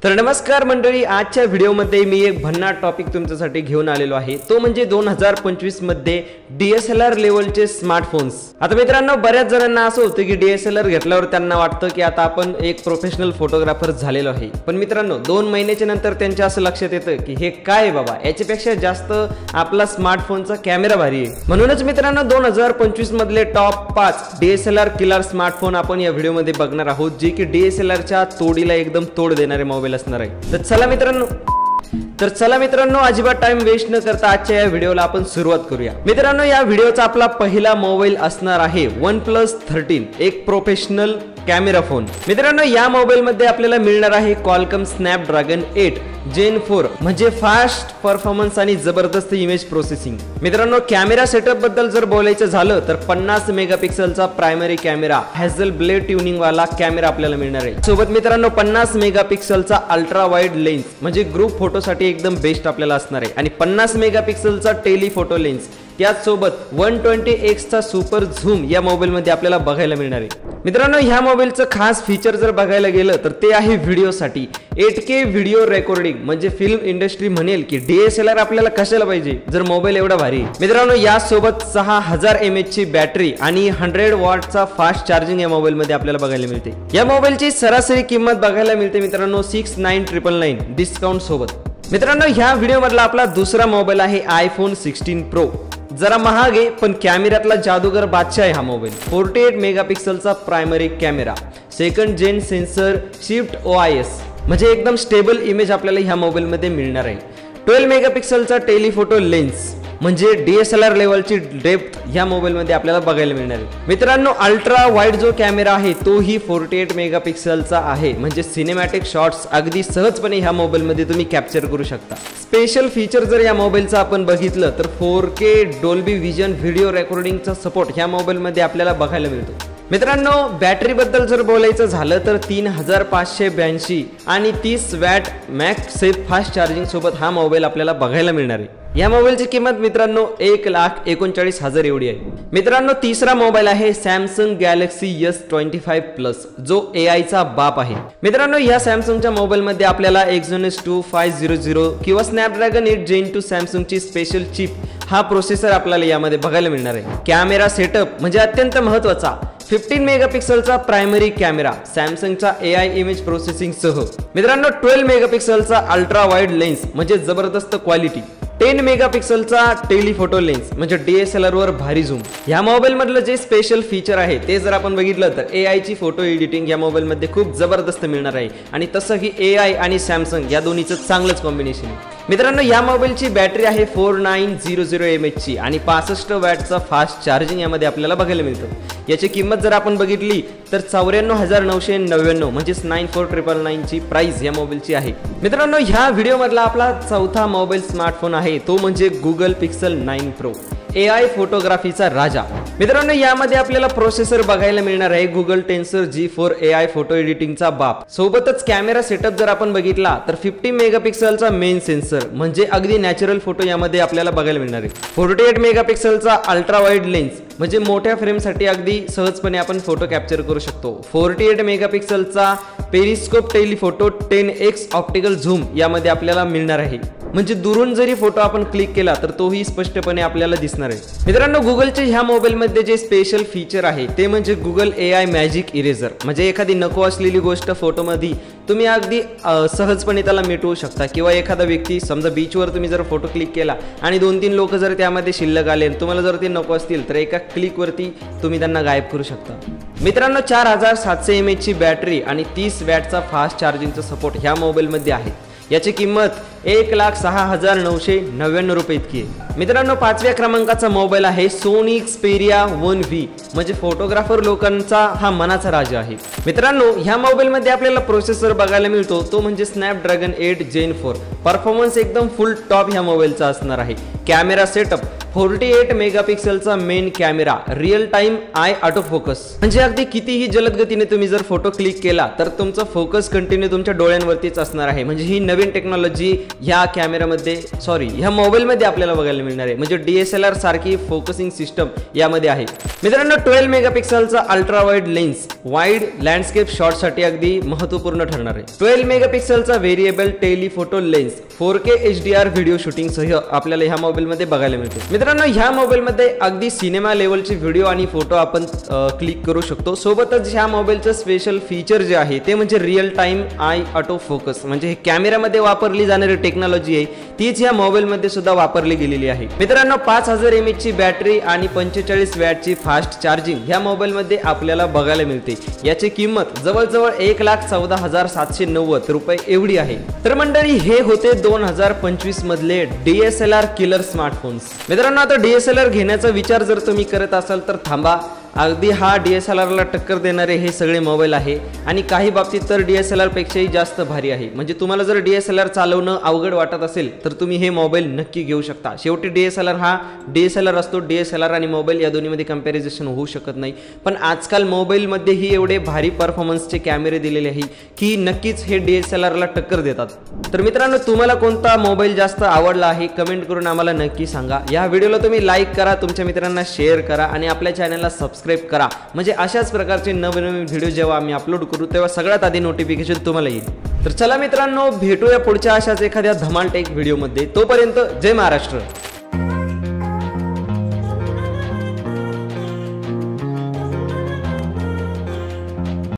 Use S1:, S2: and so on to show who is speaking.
S1: तर नमस्कार मंडळी, आजच्या व्हिडिओमध्ये मी एक भन्नाट टॉपिक तुमच्यासाठी घेऊन आलेलो आहे। तो म्हणजे 2025 मध्ये DSLR लेवलचे स्मार्टफोन्स। आता मित्रांनो, बऱ्याच जणांना असं होतं की DSLR घेतल्यावर त्यांना वाटतं की आता आपण एक प्रोफेशनल फोटोग्राफर झालेलो आहे। पण मित्रांनो, 2 महिन्याच्या नंतर त्यांच्या असं लक्षात येतं की हे काय बाबा, याच्यापेक्षा जास्त आपला स्मार्टफोनचा कॅमेरा भारी आहे। म्हणूनच मित्रांनो, 2025 मधले टॉप 5 DSLR किलर स्मार्टफोन आपण या व्हिडिओमध्ये बघणार आहोत, जे की DSLRच्या तोडीला एकदम तोड देणारे मोबाईल असणार आहे। तर चला मित्रांनो, अजिबात टाइम वेस्ट न करता आजच्या या व्हिडिओला आपण सुरुवात करूया। मित्रांनो, या व्हिडिओचा आपला पहिला मोबाईल असणार आहे OnePlus 13, एक प्रोफेशनल कॅमेरा फोन। मित्रांनो, या मोबाईल मध्ये आपल्याला मिळणार आहे Qualcomm Snapdragon 8 Gen 4, म्हणजे फास्ट परफॉर्मन्स आणि जबरदस्त इमेज प्रोसेसिंग। मित्रांनो, कॅमेरा सेटअप बद्दल जर बोलायचं झालं तर 50 मेगापिक्सलचा primary camera, Hasselblad tuning वाला कॅमेरा आपल्याला मिळणार आहे। सोबत मित्रांनो 50 मेगापिक्सलचा अल्ट्रा वाईड लेन्स, म्हणजे ग्रुप फोटोसाठी एकदम बेस्ट आपल्याला असणार आहे, आणि 50 मेगापिक्सलचा टेलीफोटो लेन्स, त्याचसोबत 120x चा सुपर झूम या मोबाईल मध्ये आपल्याला बघायला मिळणार आहे। मित्रांनो, ह्या मोबाईलचं खास फीचर जर बघायला गेलं तर ते आहे व्हिडिओसाठी 8K व्हिडिओ रेकॉर्डिंग। म्हणजे फिल्म इंडस्ट्री म्हणेल की DSLR आपल्याला कशाला पाहिजे जर मोबाईल एवढा भारी आहे। मित्रांनो, यासोबत 6000 mAh ची बॅटरी आणि 100 वॉटचा फास्ट चार्जिंग या मोबाईल मध्ये आपल्याला बघायला मिळते। या मोबाईलची सरासरी किंमत बघायला मिळते मित्रांनो 69,999 डिस्काउंट सोबत। मित्रांनो, ह्या व्हिडिओ मधला आपला दुसरा मोबाईल आहे iPhone 16 Pro। जरा महाग आहे पण कॅमेऱ्यातला जादूगर बादशाह आहे हा मोबाईल। 48 मेगापिक्सलचा primary camera, second gen sensor, shift OIS, म्हणजे एकदम स्टेबल इमेज आपल्याला ह्या मोबाईल मध्ये मिळणार आहे। 12 मेगापिक्सलचा टेलीफोटो लेन्स, म्हणजे DSLR लेवलची डेप्थ ह्या मोबाईल मध्ये आपल्याला बघायला मिळणार आहे। मित्रांनो, अल्ट्रा वाईड जो कॅमेरा आहे तोही 48 मेगापिक्सलचा आहे, म्हणजे सिनेमॅटिक शॉट्स अगदी सहजपणे ह्या मोबाईल मध्ये तुम्ही कॅप्चर करू शकता। स्पेशल फीचर जर या मोबाईलचा आपण बघितलं तर 4K डॉल्बी विजन व्हिडिओ रेकॉर्डिंगचा सपोर्ट ह्या मोबाईल मध्ये आपल्याला बघायला मिळतो। मित्रांनो, बॅटरी बद्दल जर बोलायचं झालं तर 3582 आणि 30 watt max safe fast charging सोबत हा मोबाईल आपल्याला बघायला मिळणार आहे। या मोबाईलची किंमत मित्रांनो 1,39,000 एवढी आहे। मित्रांनो, तिसरा मोबाईल आहे Samsung Galaxy S25 Plus, जो AI चा बाप आहे। मित्रांनो, या सॅमसंगच्या मोबाईल मध्ये आपल्याला Exynos 2500 किंवा Snapdragon 8 Gen 2 सॅमसंगची स्पेशल चिप हा प्रोसेसर आपल्याला यामध्ये बघायला मिळणार आहे। कॅमेरा सेटअप म्हणजे अत्यंत महत्त्वाचा 15 मेगापिक्सलचा प्रायमरी कॅमेरा, सॅमसंगचा AI इमेज प्रोसेसिंग सह। मित्रांनो, 12 मेगापिक्सलचा अल्ट्रा वाईड लेन्स, म्हणजे जबरदस्त क्वालिटी, 10 मेगापिक्सलचा टेलीफोटो लेन्स, म्हणजे DSLR वर भारी झूम। ह्या मोबाईल मधलं जे स्पेशल फीचर आहे ते जर आपण बघितलं तर AI ची फोटो एडिटिंग या मोबाईल मध्ये खूप जबरदस्त मिळणार आहे, आणि तसं ही AI आणि सॅमसंग या दोन्हीचं चांगलंच कॉम्बिनेशन आहे। मित्रांनो, या मोबाईलची बॅटरी आहे 4900 mAh ची आणि 65 वॅटचा फास्ट चार्जिंग यामध्ये आपल्याला बघायला मिळतं। याची किंमत जर आपण बघितली तर 94,999, म्हणजे 94,999 ची प्राइस या मोबाईलची आहे। मित्रांनो, ह्या व्हिडिओ मधला आपला चौथा मोबाईल स्मार्टफोन आहे, तो म्हणजे Google Pixel 9 Pro, AI फोटोग्राफीचा राजा। मित्रांनो, यामध्ये आपल्याला प्रोसेसर बघायला मिळणार आहे Google Tensor G4 AI photo एडिटिंगचा बाप। सोबतच कॅमेरा सेटअप जर आपण बघितला तर 50 मेगापिक्सलचा मेन सेन्सर, म्हणजे अगदी नॅचरल फोटो यामध्ये आपल्याला बघायला मिळणार आहे। 48 मेगापिक्सलचा अल्ट्रा वाईड लेन्स, म्हणजे मोठ्या फ्रेमसाठी अगदी सहजपणे आपण फोटो कॅप्चर करू शकतो। 48 मेगापिक्सलचा periscope telephoto 10x optical zoom यामध्ये आपल्याला मिळणार आहे, म्हणजे दुरून जरी फोटो आपण क्लिक केला तर तोही स्पष्टपणे आपल्याला दिसणार आहे। मित्रांनो, गुगलचे ह्या मोबाईल मध्ये जे स्पेशल फीचर आहे ते म्हणजे Google AI मॅजिक इरेजर, म्हणजे एखादी नको असलेली गोष्ट फोटो मध्ये तुम्ही अगदी सहजपणे त्याला मिटवू शकता। किंवा एखादा व्यक्ती, समजा बीचवर तुम्ही जर फोटो क्लिक केला आणि 2-3 लोक जर त्यामध्ये शिल्लक आले, तुम्हाला जर ते नको असतील तर एका क्लिक वरती तुम्ही त्यांना गायब करू शकता। मित्रांनो, 4700 mAh ची बॅटरी आणि 30 वॅटचा फास्ट चार्जिंगचा सपोर्ट ह्या मोबाईल मध्ये आहे। याची किंमत 1,06,999 रुपये इतकी आहे। मित्रांनो, 5व्या क्रमांकाचा मोबाईल आहे Sony Xperia 1V, म्हणजे फोटोग्राफर लोकांचा हा मनाचा राजा आहे। मित्रांनो, ह्या मोबाईल मध्ये आपल्याला प्रोसेसर बघायला मिळतो तो म्हणजे Snapdragon 8 Gen 4। परफॉर्मन्स एकदम फुल टॉप ह्या मोबाईलचा असणार आहे। कॅमेरा सेटअप 48 मेगापिक्सेलचा main camera, real time eye auto focus, म्हणजे अगदी कितीही जलद गतीने तुम्ही जर फोटो क्लिक केला तर तुमचा फोकस कंटिन्यू तुमच्या डोळ्यांवरतीच असणार आहे. म्हणजे ही नवीन टेक्नॉलॉजी ह्या कॅमेरामध्ये ह्या मोबाईलमध्ये आपल्याला बघायला मिळणार आहे. म्हणजे DSLR सारखी फोकसिंग सिस्टम यामध्ये आहे. मित्रांनो 12 मेगापिक्सेलचा ultra wide lens wide landscape शॉटसाठी अगदी महत्त्वपूर्ण ठरणार आहे. 12 मेगापिक्सेलचा variable telephoto lens 4K HDR video shooting सह आपल्याला ह्या मोबाईलमध्ये बघायला मिळतो. मित्रांनो ह्या मोबाईलमध्ये अगदी सिनेमा लेवलचे व्हिडिओ आणि फोटो आपण क्लिक करू शकतो. सोबतच ह्या मोबाईलचं स्पेशल फीचर जे आहे ते म्हणजे real time eye auto focus, म्हणजे हे कॅमेरामध्ये वापरली जाणारी टेक्नॉलॉजी आहे तीच ह्या मोबाईलमध्ये सुद्धा वापरली गेलेली आहे. मित्रांनो 5000 mAh ची बॅटरी आणि 45 वॅटची फास्ट चार्जिंग ह्या मोबाईलमध्ये आपल्याला बघायला मिळते. याची किंमत जवळजवळ 1,14,790 रुपये एवढी आहे. तर मंडळी हे होते 2025 मधले DSLR किलर स्मार्टफोन्स. मित्रांनो आता DSLR घेण्याचा विचार जर तुम्ही करत असाल तर थांबा. अगदी हा DSLR ला टक्कर देणारे हे सगळे मोबाईल आहे आणि काही बाबतीत तर DSLR पेक्षाही जास्त भारी आहे. म्हणजे तुम्हाला जर DSLR चालवणं अवघड वाटत असेल तर तुम्ही हे मोबाईल नक्की घेऊ शकता. शेवटी DSLR हा DSLR असतो. DSLR आणि मोबाईल या दोन्हीमध्ये कंपॅरिझन होऊ शकत नाही. पण आजकाल मोबाईलमध्येही एवढे भारी परफॉर्मन्सचे कॅमेरे दिलेले आहे की नक्कीच हे DSLR ला टक्कर देतात. तर मित्रांनो तुम्हाला कोणता मोबाईल जास्त आवडला आहे कमेंट करून आम्हाला नक्की सांगा. या व्हिडिओला तुम्ही लाईक करा, तुमच्या मित्रांना शेअर करा आणि आपल्या चॅनलला सबस्क्राईब करा. म्हणजे अशाच प्रकारचे नवनवीन व्हिडिओ जेव्हा आम्ही अपलोड करू तेव्हा सगळ्यात आधी नोटिफिकेशन तुम्हाला येईल. तर चला मित्रांनो भेटूया पुढच्या अशाच एखाद्या धमाल टेक व्हिडिओमध्ये. तोपर्यंत जय महाराष्ट्र.